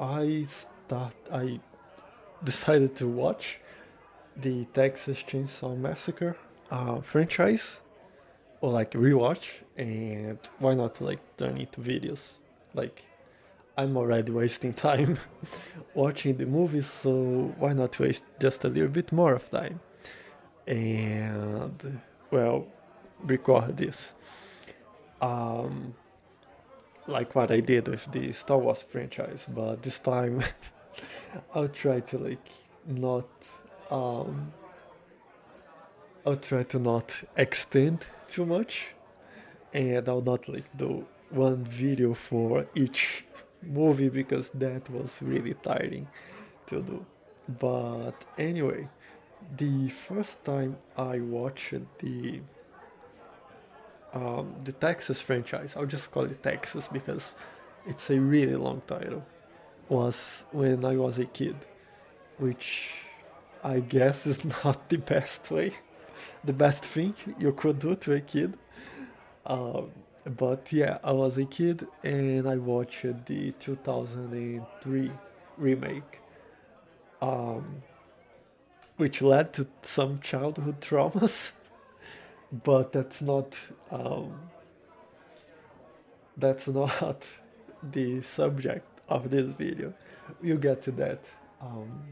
I decided to watch the Texas Chainsaw Massacre franchise, or like rewatch, and why not like turn into videos? Like I'm already wasting time watching the movies, so why not waste just a little bit more of time? And well, record this. Um, like what I did with the Star Wars franchise, but this time I'll try to like not um I'll try to not extend too much, and I'll not like do one video for each movie because that was really tiring to do. But anyway, the first time I watched the Texas franchise, I'll just call it Texas because it's a really long title, was when I was a kid, which I guess is not the best way, the best thing you could do to a kid. Um, but yeah, I was a kid and I watched the 2003 remake, um, which led to some childhood traumas. But um, that's not the subject of this video. We'll get to that um,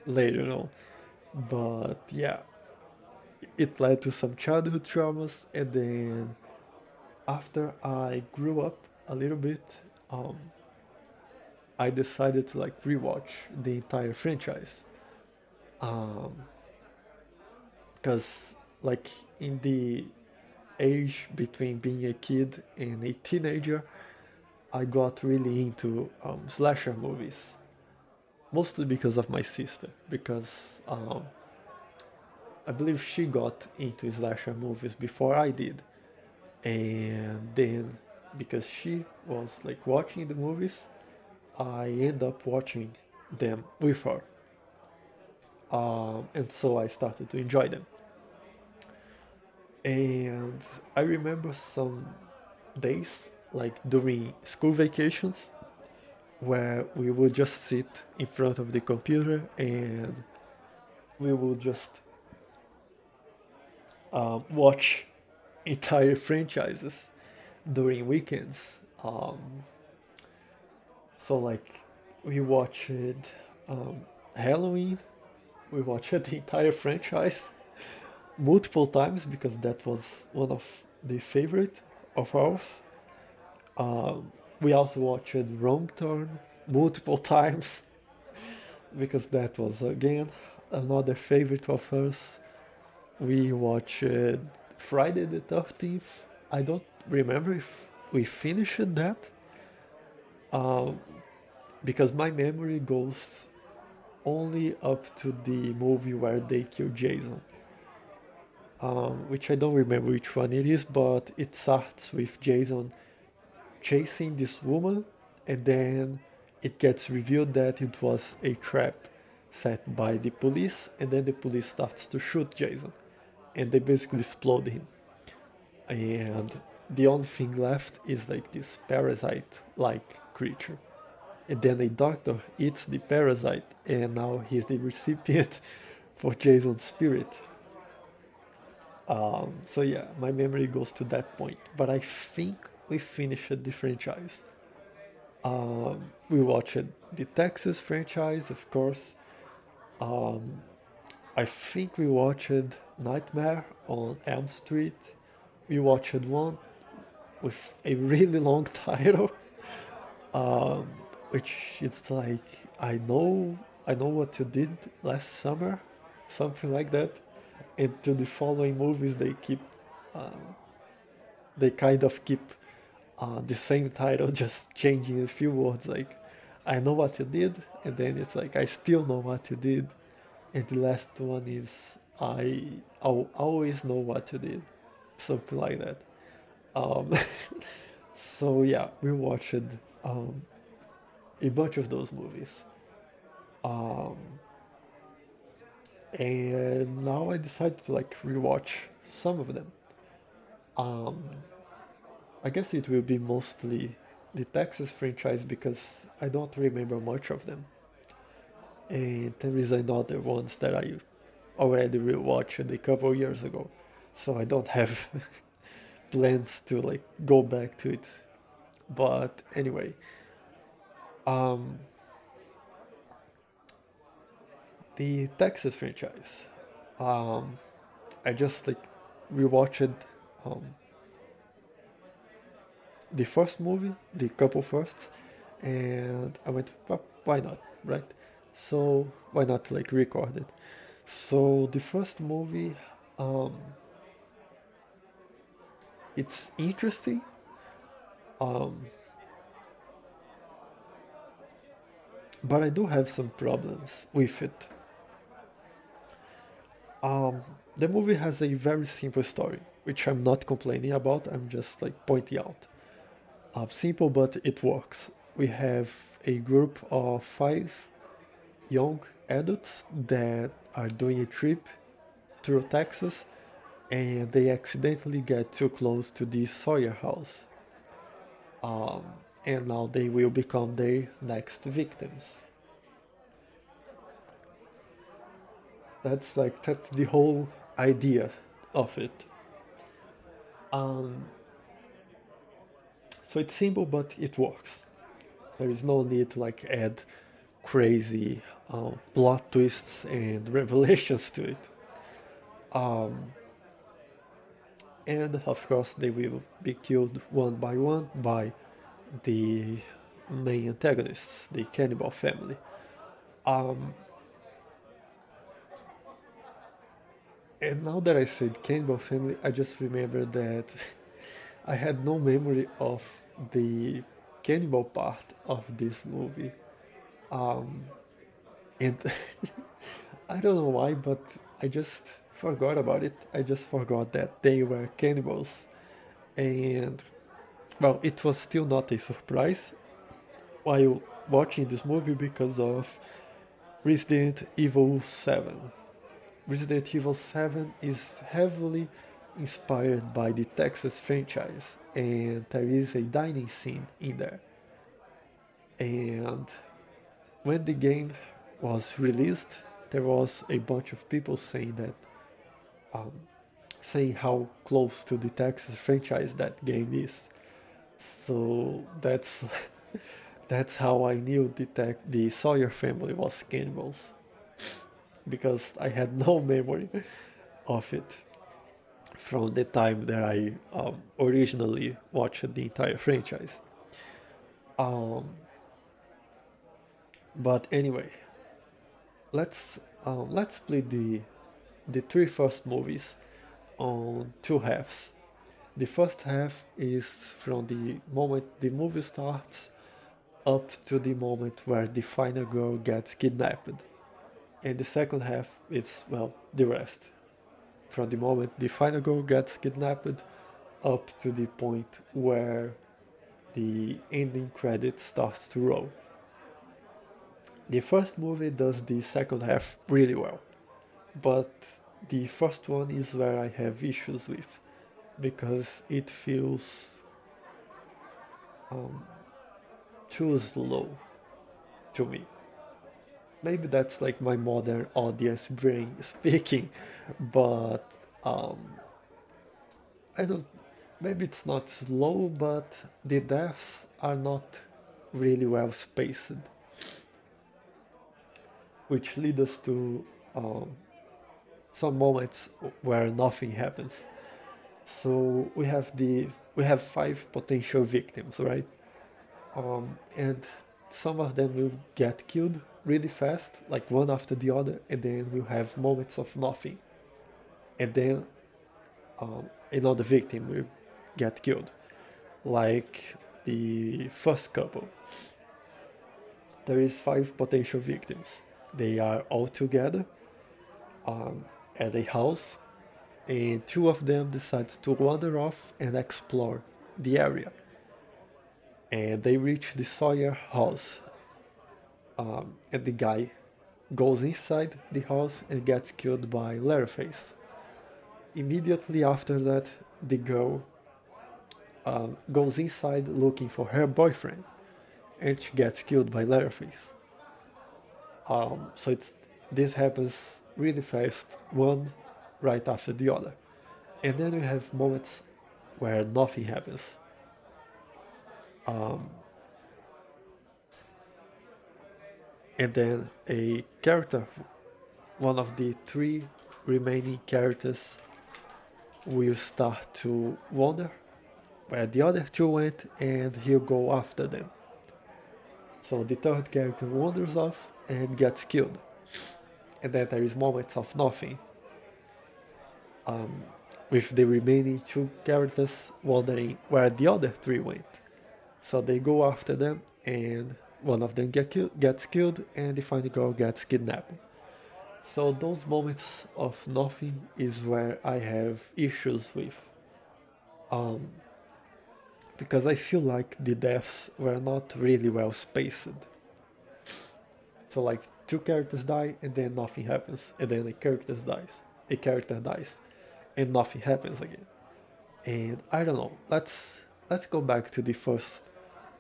later on. But yeah, it led to some childhood traumas, and then after I grew up a little bit, um, I decided to like rewatch the entire franchise. Because like in the age between being a kid and a teenager, I got really into slasher movies, mostly because of my sister. Because I believe she got into slasher movies before I did, and then because she was like watching the movies, I end up watching them with her, and so I started to enjoy them. And I remember some days, like during school vacations, where we would just sit in front of the computer and we would just watch entire franchises during weekends. So like we watched um, Halloween, we watched the entire franchise multiple times because that was one of the favorite of ours. We also watched Wrong Turn multiple times because that was again another favorite of us. We watched Friday the 13th. I don't remember if we finished that because my memory goes only up to the movie where they kill Jason, which I don't remember which one it is, but it starts with Jason chasing this woman, and then it gets revealed that it was a trap set by the police, and then the police starts to shoot Jason, and they basically explode him. And the only thing left is like this parasite-like creature. And then a doctor eats the parasite, and now he's the recipient for Jason's spirit. So yeah, my memory goes to that point. But I think we finished the franchise. We watched the Texas franchise, of course. I think we watched Nightmare on Elm Street. We watched one with a really long title, which is like I know what you did last summer, something like that. And to the following movies, they kind of keep the same title, just changing a few words. Like I know what you did, and then it's like I still know what you did, and the last one is I'll always know what you did, something like that. Um, so yeah, we watched um, a bunch of those movies. Um, and now I decided to like rewatch some of them. Um, I guess it will be mostly the Texas franchise because I don't remember much of them. And there is another ones that I already rewatched a couple years ago. So I don't have plans to like go back to it. But anyway, um, the Texas franchise. Um, I just like rewatched um, the first movie, the couple first, and I went, "Well, why not, right? So why not like record it? So the first movie, um, it's interesting, um, but I do have some problems with it. Um, the movie has a very simple story, which I'm not complaining about. I'm just like pointing out. Simple, but it works. We have a group of five young adults that are doing a trip through Texas and they accidentally get too close to the Sawyer house. Um, and now they will become their next victims. That's the whole idea of it. Um, so it's simple, but it works. There is no need to like add crazy plot twists and revelations to it. Um, and of course, they will be killed one by one by the main antagonists, the cannibal family. Um, and now that I said cannibal family, I just remember that I had no memory of the cannibal part of this movie. Um, and I don't know why, but I just forgot about it. I just forgot that they were cannibals. And, well, it was still not a surprise while watching this movie because of Resident Evil 7. Resident Evil 7 is heavily inspired by the Texas franchise, and there is a dining scene in there. And when the game was released, there was a bunch of people saying that, um, saying how close to the Texas franchise that game is. So that's how I knew the Sawyer family was cannibals because I had no memory of it from the time that I originally watched the entire franchise. Um, but anyway, let's split the three first movies on two halves. The first half is from the moment the movie starts up to the moment where the final girl gets kidnapped. And the second half is, well, the rest. From the moment the final girl gets kidnapped up to the point where the ending credit starts to roll. The first movie does the second half really well, but the first one is where I have issues with because it feels um, too slow to me. Maybe that's like my modern audience brain speaking, but um, I don't. Maybe it's not slow, but the deaths are not really well spaced, which lead us to um, some moments where nothing happens. So we have five potential victims, right? And some of them will get killed really fast, like one after the other, and then we'll have moments of nothing, and then another victim will get killed, like the first couple. There is five potential victims. They are all together um, at a house, and two of them decides to wander off and explore the area. And they reach the Sawyer house, and the guy goes inside the house and gets killed by Leatherface. Immediately after that, the girl goes inside looking for her boyfriend, and she gets killed by Leatherface. So this happens really fast, one right after the other, and then we have moments where nothing happens. Um, and then a character, one of the three remaining characters, will start to wonder where the other two went, and he'll go after them. So the third character wanders off and gets killed. And then there is moments of nothing, with the remaining two characters wondering where the other three went. So they go after them, and one of them gets killed, and the final girl gets kidnapped. So those moments of nothing is where I have issues with, um, because I feel like the deaths were not really well spaced. So like two characters die and then nothing happens, and then a character dies, and nothing happens again. And I don't know. Let's go back to the first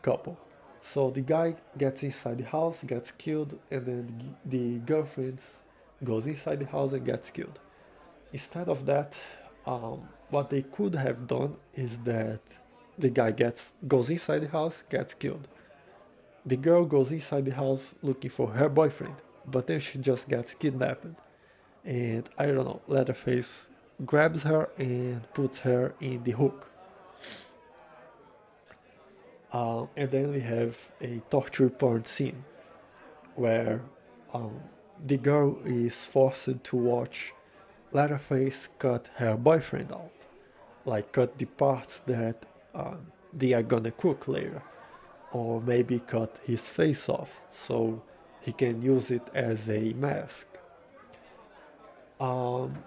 couple. So the guy gets inside the house, gets killed, and then the girlfriend goes inside the house and gets killed. Instead of that, what they could have done is that the guy goes inside the house, gets killed. The girl goes inside the house looking for her boyfriend, but then she just gets kidnapped. And I don't know, Leatherface grabs her and puts her in the hook. And then we have a torture porn scene where um, the girl is forced to watch Leatherface cut her boyfriend out, like cut the parts that they are gonna cook later, or maybe cut his face off so he can use it as a mask. Um,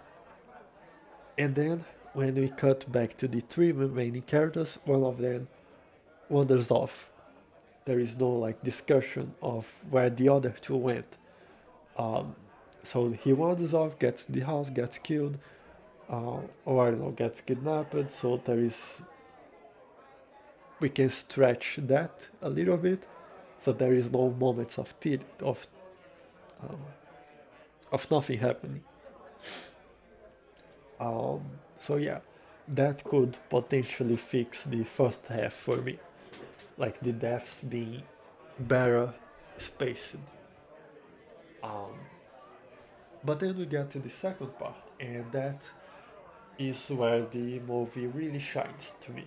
and then when we cut back to the three remaining characters, one of them wanders off. There is no like discussion of where the other two went. Um, so he wanders off, gets to the house, gets killed, or I don't know, gets kidnapped. So we can stretch that a little bit. So there is no moments um, of nothing happening. So yeah, that could potentially fix the first half for me, like the deaths being better spaced. Um, but then we get to the second part, and that is where the movie really shines to me.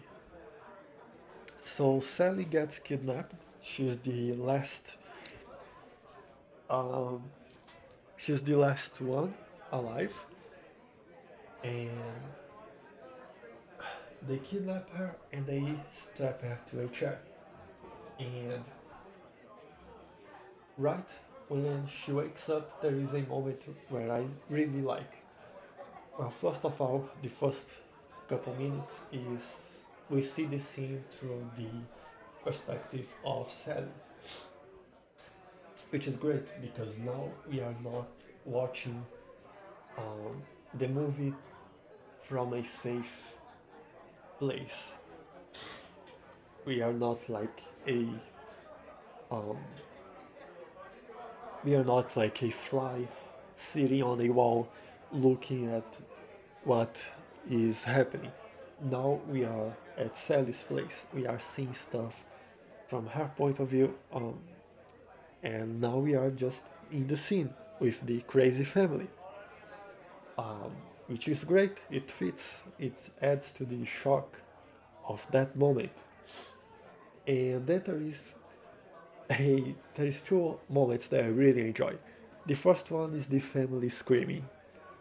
So Sally gets kidnapped. She's the last. Um, she's the last one alive, and they kidnap her and they strap her to a chair. And right when she wakes up, there is a moment where I really like. Well, first of all, the first couple minutes is we see the scene through the perspective of Sally, which is great because now we are not watching the movie from a safe place. We are not like a um, we are not like a fly sitting on a wall looking at what is happening. Now we are at Sally's place. We are seeing stuff from her point of view, and now we are just in the scene with the crazy family, um, which is great. It fits. It adds to the shock of that moment. And then there is two moments that I really enjoy. The first one is the family screaming.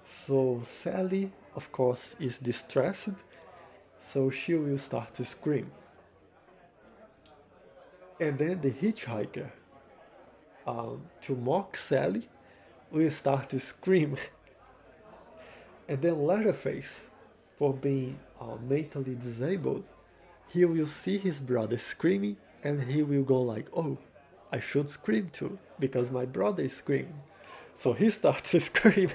So Sally, of course, is distressed, so she will start to scream. And then the hitchhiker, to mock Sally, will start to scream. And then Leatherface, for being mentally disabled, he will see his brother screaming and he will go like, "Oh, I should scream too because my brother is screaming." So he starts to scream.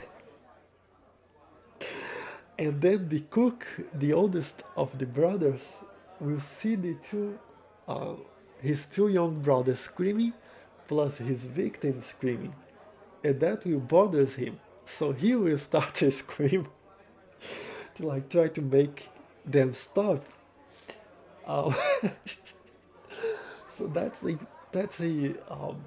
And then the cook, the oldest of the brothers, we'll see uh, his two young brothers screaming, plus his victim screaming, and that will bother him. So he will start to scream to like try to make them stop. Um, so that's a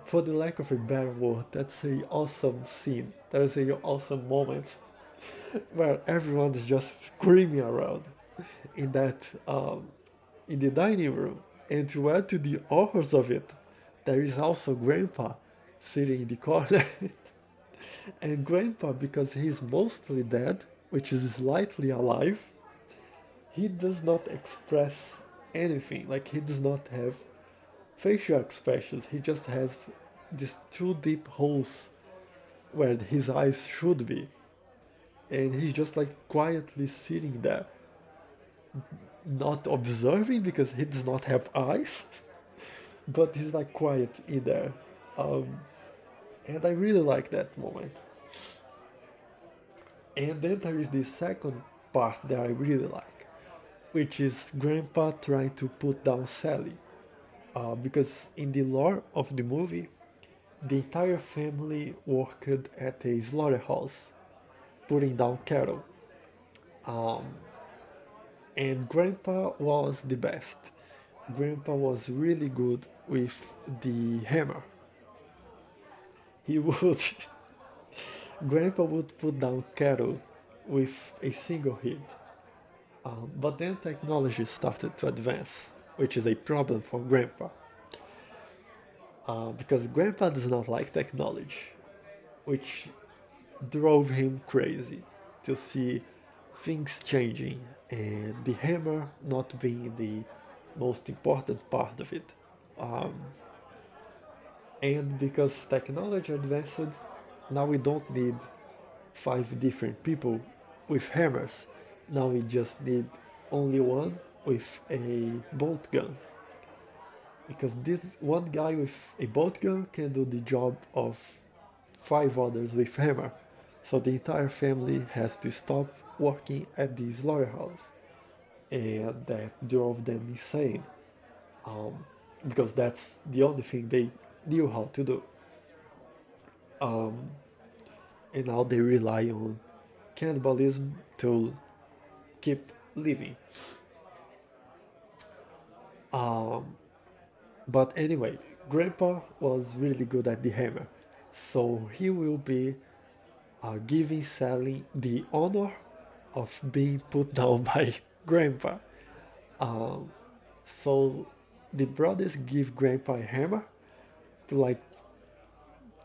for the lack of a better word, that's a awesome scene. There's a awesome moment where everyone is just screaming around in that in the dining room. And to add to the horrors of it, there is also Grandpa sitting in the corner. And Grandpa, because he's mostly dead, which is slightly alive, he does not express anything. Like he does not have facial expressions. He just has these two deep holes where his eyes should be. And he's just like quietly sitting there, not observing because he does not have eyes, but he's like quiet in there. Um, and I really like that moment. And then there is the second part that I really like, which is Grandpa trying to put down Sally. Because in the lore of the movie, the entire family worked at a slaughterhouse, putting down cattle. Um, and Grandpa was the best. Grandpa was really good with the hammer. He would, Grandpa would put down cattle with a single hit. But then technology started to advance, which is a problem for Grandpa, because Grandpa does not like technology, which drove him crazy to see things changing and the hammer not being the most important part of it. Um, and because technology advanced, now we don't need five different people with hammers. Now we just need only one with a bolt gun. Because this one guy with a bolt gun can do the job of five others with hammer. So the entire family has to stop working at the slaughterhouse. And that drove them insane. Um, because that's the only thing they knew how to do. Um, and now they rely on cannibalism to keep living. Um, but anyway, Grandpa was really good at the hammer, so he will be giving Sally the honor of being put down by Grandpa. Um, so the brothers give Grandpa a hammer to like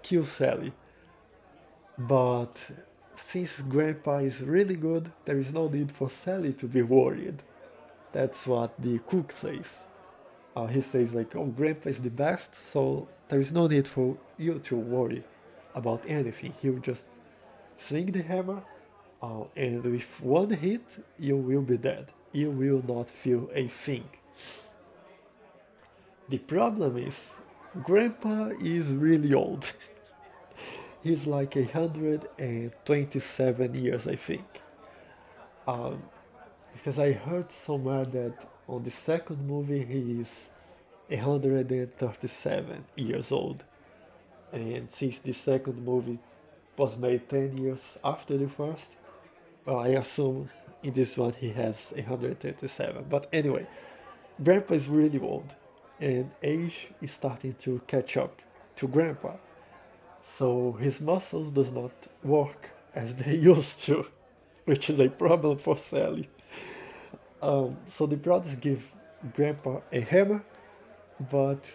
kill Sally, but since Grandpa is really good, there is no need for Sally to be worried. That's what the cook says. He says like, "Oh, Grandpa is the best, so there is no need for you to worry about anything. He'll just swing the hammer, and with one hit, you will be dead. You will not feel a thing." The problem is, Grandpa is really old. He's like 127 years, I think. Um, because I heard somewhere that on the second movie he is 137 years old. And since the second movie was made 10 years after the first, well, I assume in this one he has 137. But anyway, Grandpa is really old, and age is starting to catch up to Grandpa. So his muscles does not work as they used to, which is a problem for Sally. So the brothers give Grandpa a hammer, but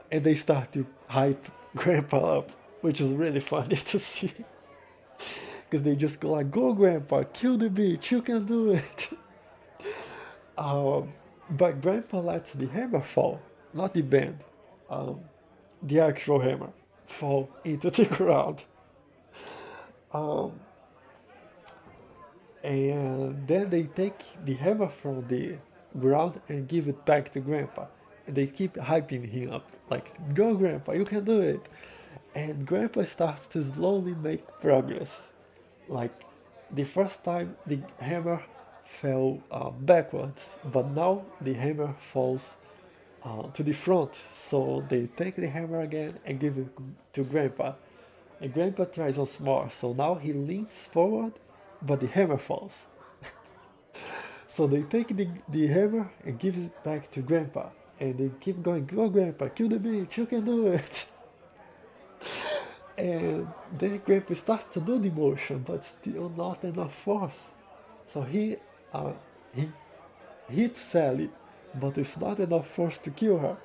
and they start to hype Grandpa up, which is really funny to see. Because they just go like, "Go, Grandpa, kill the beach, you can do it." But Grandpa lets the hammer fall, not the band, um, the actual hammer, fall into the ground. Um, and then they take the hammer from the ground and give it back to Grandpa. And they keep hyping him up, like, "Go, Grandpa, you can do it." And Grandpa starts to slowly make progress. Like, the first time the hammer fell backwards, but now the hammer falls to the front. So they take the hammer again and give it to Grandpa. And Grandpa tries once more. So now he leans forward, but the hammer falls. So they take the hammer and give it back to Grandpa. And they keep going, go Grandpa, kill the beach, you can do it. And then Grandpa starts to do the motion, but still not enough force. So uh, he hits Sally, but with not enough force to kill her.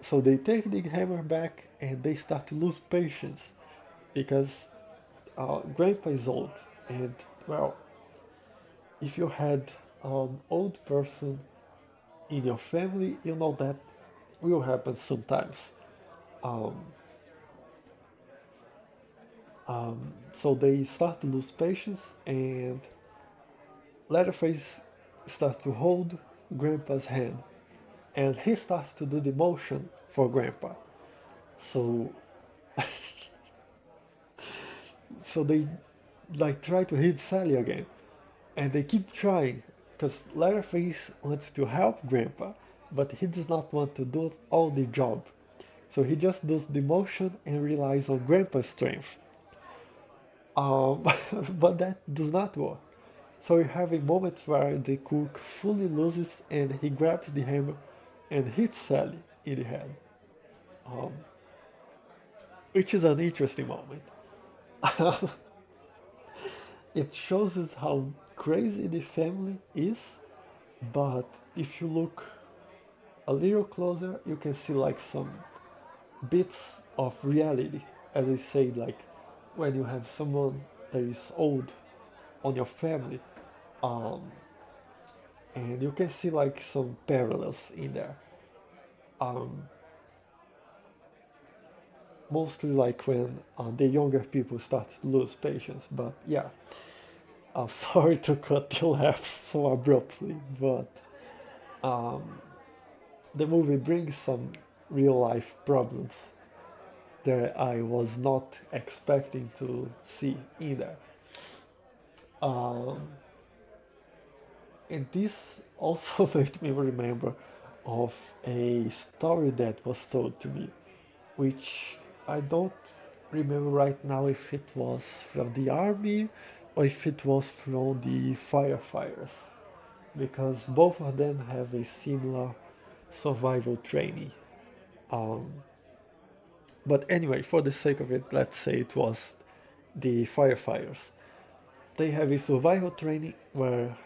So they take the hammer back and they start to lose patience because Grandpa is old. And well, if you had an old person in your family, you know that will happen sometimes. Um, so they start to lose patience, and Leatherface starts to hold Grandpa's hand, and he starts to do the motion for Grandpa. So, so they like try to hit Sally again, and they keep trying because Leatherface wants to help Grandpa, but he does not want to do all the job. So he just does the motion and relies on Grandpa's strength. Um, but that does not work. So we have a moment where the cook fully loses and he grabs the hammer and hits Sally in the head, um, which is an interesting moment. It shows us how crazy the family is, but if you look a little closer, you can see like some bits of reality. As I say, like when you have someone that is old on your family, um, and you can see like some parallels in there. Um, Mostly like when the younger people start to lose patience. But yeah, I'm sorry to cut the laugh so abruptly, but the movie brings some real life problems that I was not expecting to see either. Um, and this also made me remember of a story that was told to me, which I don't remember right now if it was from the army or if it was from the firefighters, because both of them have a similar survival training. Um, but anyway, for the sake of it, let's say it was the firefighters. They have a survival training where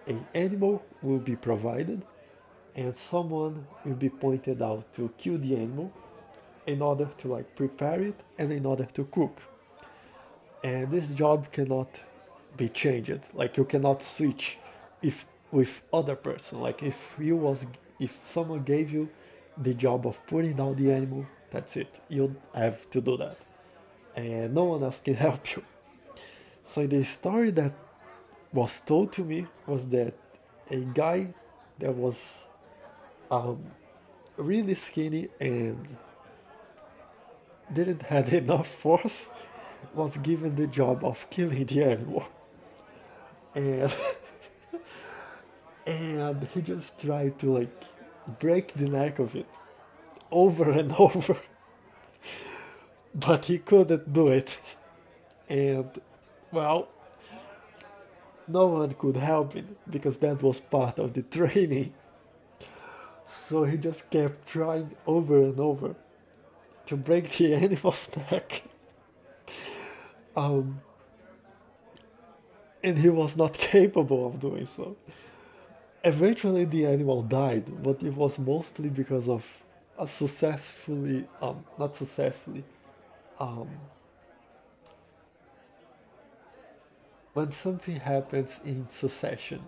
a animal will be provided and someone will be pointed out to kill the animal in order to like prepare it and in order to cook. And this job cannot be changed. Like you cannot switch if with other person. Like if someone gave you the job of putting down the animal, that's it. You have to do that, and no one else can help you. So the story that was told to me was that a guy that was um, really skinny and didn't have enough force was given the job of killing the animal, and and he just tried to like break the neck of it over and over, but he couldn't do it. And well, no one could help him because that was part of the training. So he just kept trying over and over to break the animal's neck. Um, and he was not capable of doing so. Eventually, the animal died, but it was mostly because of a successfully, not successfully, um, when something happens in succession,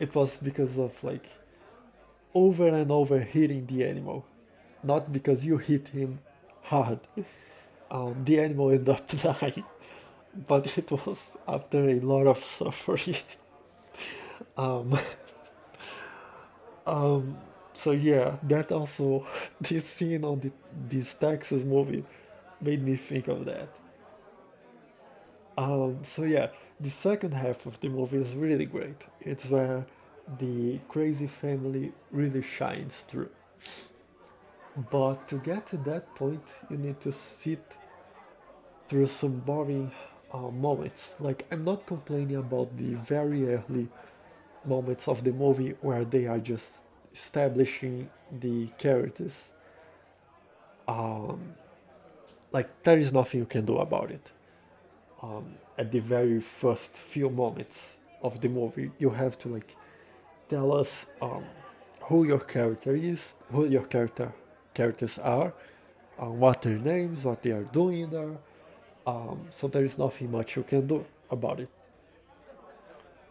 it was because of like over and over hitting the animal, not because you hit him hard. The animal ended up dying, but it was after a lot of suffering. um, um, so yeah, that also this scene on this Texas movie made me think of that. So yeah, the second half of the movie is really great. It's where the crazy family really shines through. But to get to that point, you need to sit through some boring moments. Like, I'm not complaining about the very early moments of the movie where they are just establishing the characters. Um, like, there is nothing you can do about it. At the very first few moments of the movie, you have to like tell us who your character is, who your characters are, what their names, what they are doing there. So there is nothing much you can do about it.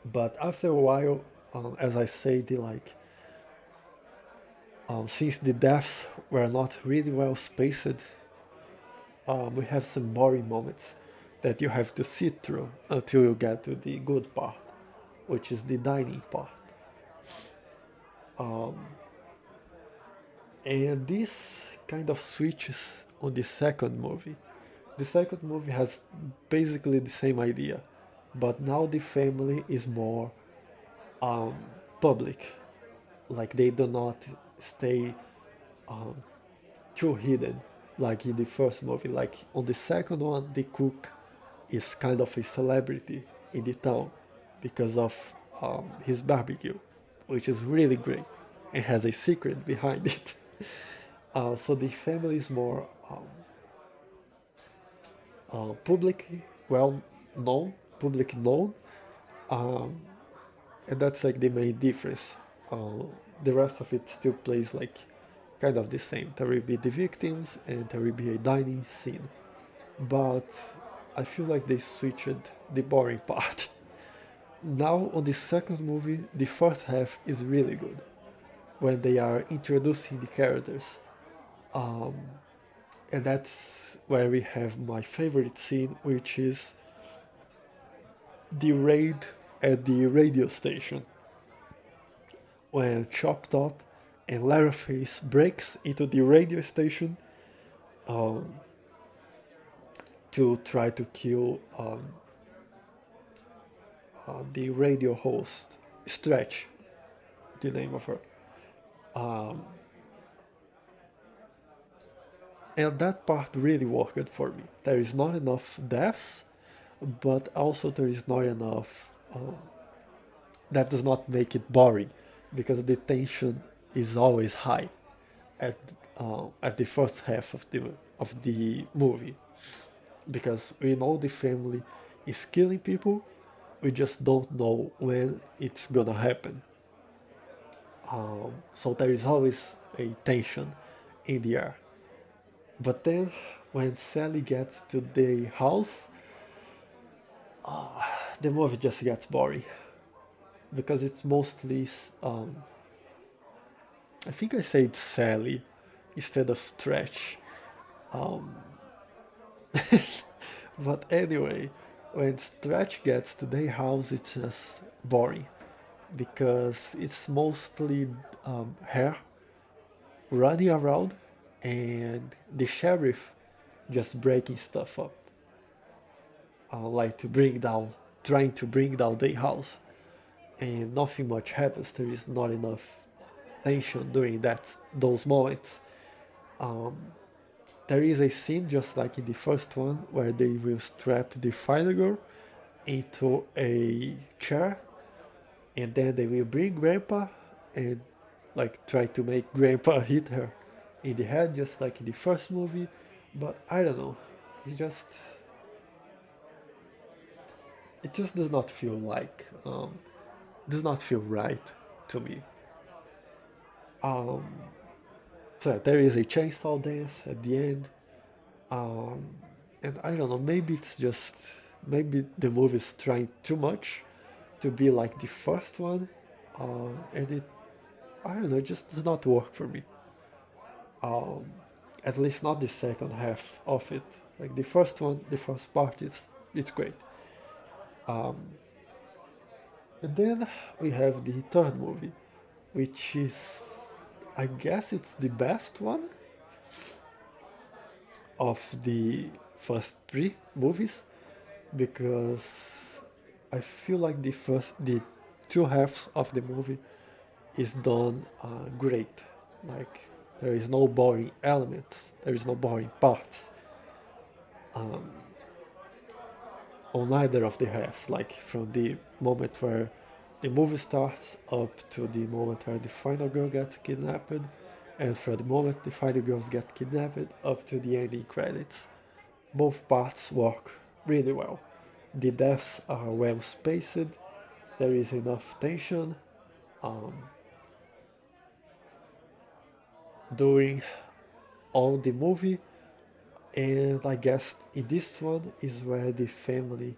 But after a while, as I say, since the deaths were not really well spaced, we have some boring moments that you have to sit through until you get to the good part, which is the dining part. Um, and this kind of switches on the second movie. The second movie has basically the same idea, but now the family is more um, public. Like they do not stay um, too hidden like in the first movie. Like on the second one, the cook is kind of a celebrity in the town because of his barbecue, which is really great. It has a secret behind it. So the family is more public, well known, public known, um, and that's like the main difference. The rest of it still plays like kind of the same. There will be the victims and there will be a dining scene, but I feel like they switched the boring part. Now on the second movie, the first half is really good when they are introducing the characters. Um, and that's where we have my favorite scene, which is the raid at the radio station when Chop Top and Leatherface breaks into the radio station um, to try to kill the radio host, Stretch, the name of her. Um, and that part really worked for me. There is not enough deaths, but also there is not enough. That does not make it boring, because the tension is always high at the first half of the movie, because we know the family is killing people, we just don't know when it's gonna happen. So there is always a tension in the air. But then when Sally gets to the house, the movie just gets boring because it's mostly I think I said Sally instead of Stretch. Um, but anyway, when Stretch gets to their house, it's just boring because it's mostly her running around and the sheriff just breaking stuff up, like trying to bring down their house, and nothing much happens. There is not enough tension during those moments. Um, there is a scene just like in the first one where they will strap the final girl into a chair, and then they will bring Grandpa and like try to make Grandpa hit her in the head, just like in the first movie. But I don't know, it just it just does not feel like does not feel right to me. Um, so there is a chainsaw dance at the end, um, and I don't know. Maybe it's just maybe the movie is trying too much to be like the first one, and it I don't know, it just does not work for me. Um, at least not the second half of it. Like the first one, the first part is it's great. Um, and then we have the third movie, which is I guess it's the best one of the first three movies. because I feel like the two halves of the movie is done great. Like there is no boring elements, there is no boring parts on either of the halves. Like from the moment where the movie starts up to the moment where the final girl gets kidnapped, and from the moment the final girls get kidnapped up to the ending credits. Both parts work really well. The deaths are well spaced, there is enough tension um, during all the movie, and I guess in this one is where the family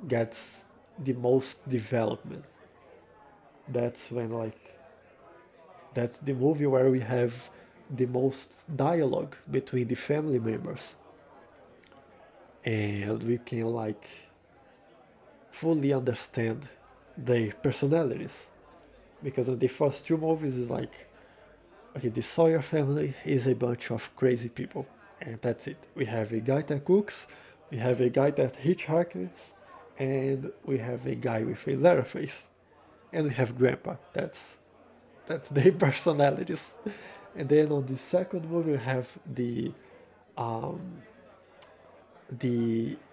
gets the most development. That's when like that's the movie where we have the most dialogue between the family members, and we can like fully understand their personalities. Because of the first two movies is like, okay, the Sawyer family is a bunch of crazy people, and that's it. We have a guy that cooks, we have a guy that hitchhikes, and we have a guy with a leather face, and we have Grandpa. That's their personalities. And then on the second movie, we have the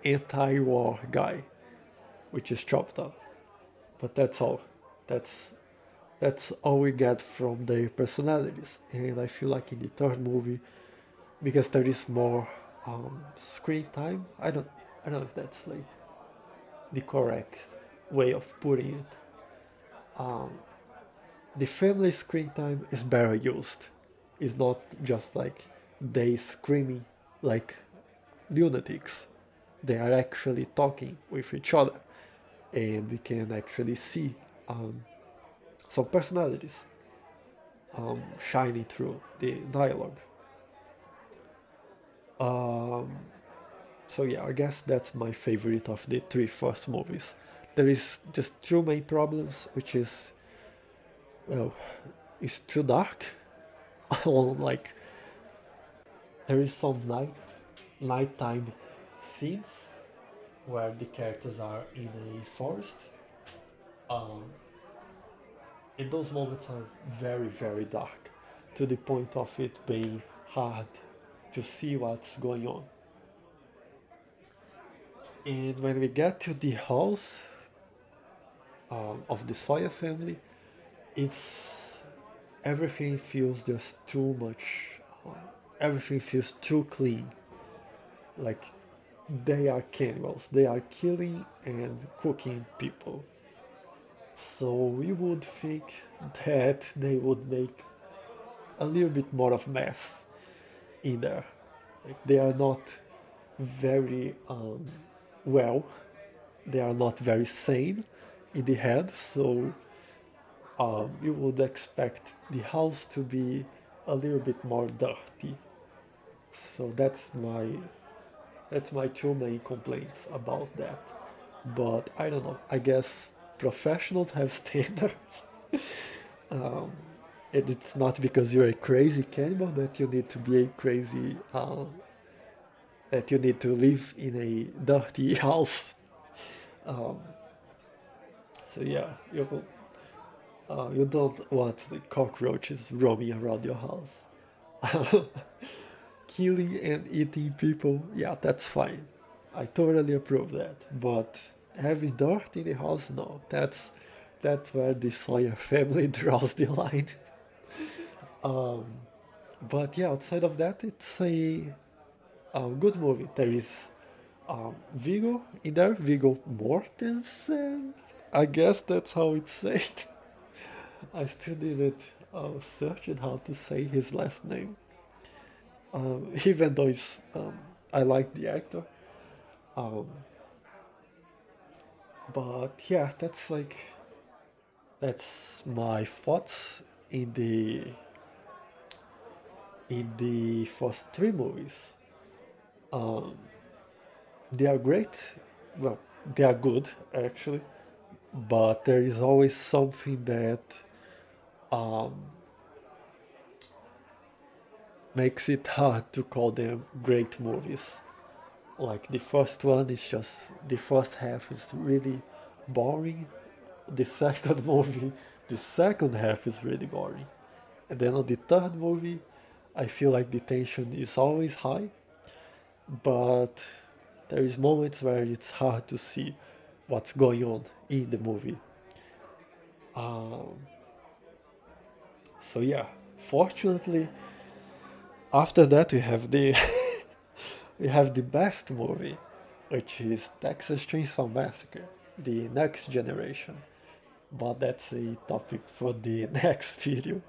anti-war guy, which is chopped up. But that's all. That's that's all we get from their personalities. And I feel like in the third movie, because there is more screen time, I don't know if that's like the correct way of putting it. The family screen time is better used. It's not just like they screaming like lunatics. They are actually talking with each other, and we can actually see some personalities shining through the dialogue. Um, so yeah, I guess that's my favorite of the three first movies. There is just two main problems, which is well, it's too dark. Like there is some nighttime scenes where the characters are in a forest, um, and those moments are very dark, to the point of it being hard to see what's going on. And when we get to the house of the Sawyer family, it's everything feels just too much. Everything feels too clean. Like they are cannibals. They are killing and cooking people. So you would think that they would make a little bit more of mess in there. Like they are not very well. They are not very sane in the head. So you would expect the house to be a little bit more dirty. So that's my two main complaints about that. But I don't know. I guess professionals have standards. And it's not because you're a crazy cannibal that you need to be a crazy that you need to live in a dirty house. Um, so yeah, you don't want the cockroaches roaming around your house. Killing and eating people, yeah, that's fine. I totally approve that. But having dirt in the house, no, that's where the Sawyer family draws the line. Um, but yeah, outside of that, it's a good movie. There is Viggo in there, Viggo Mortensen. I guess that's how it's said. I still didn't search it how to say his last name. Even though I like the actor. Um, but yeah, that's my thoughts in the first three movies. Um, they are great. Well, they are good actually, but there is always something that um, makes it hard to call them great movies. Like the first one is just the first half is really boring. The second movie, the second half is really boring. And then on the third movie, I feel like the tension is always high, but there is moments where it's hard to see what's going on in the movie. Um, so yeah, fortunately, after that we have the we have the best movie, which is Texas Chainsaw Massacre, the next generation. But that's a topic for the next video.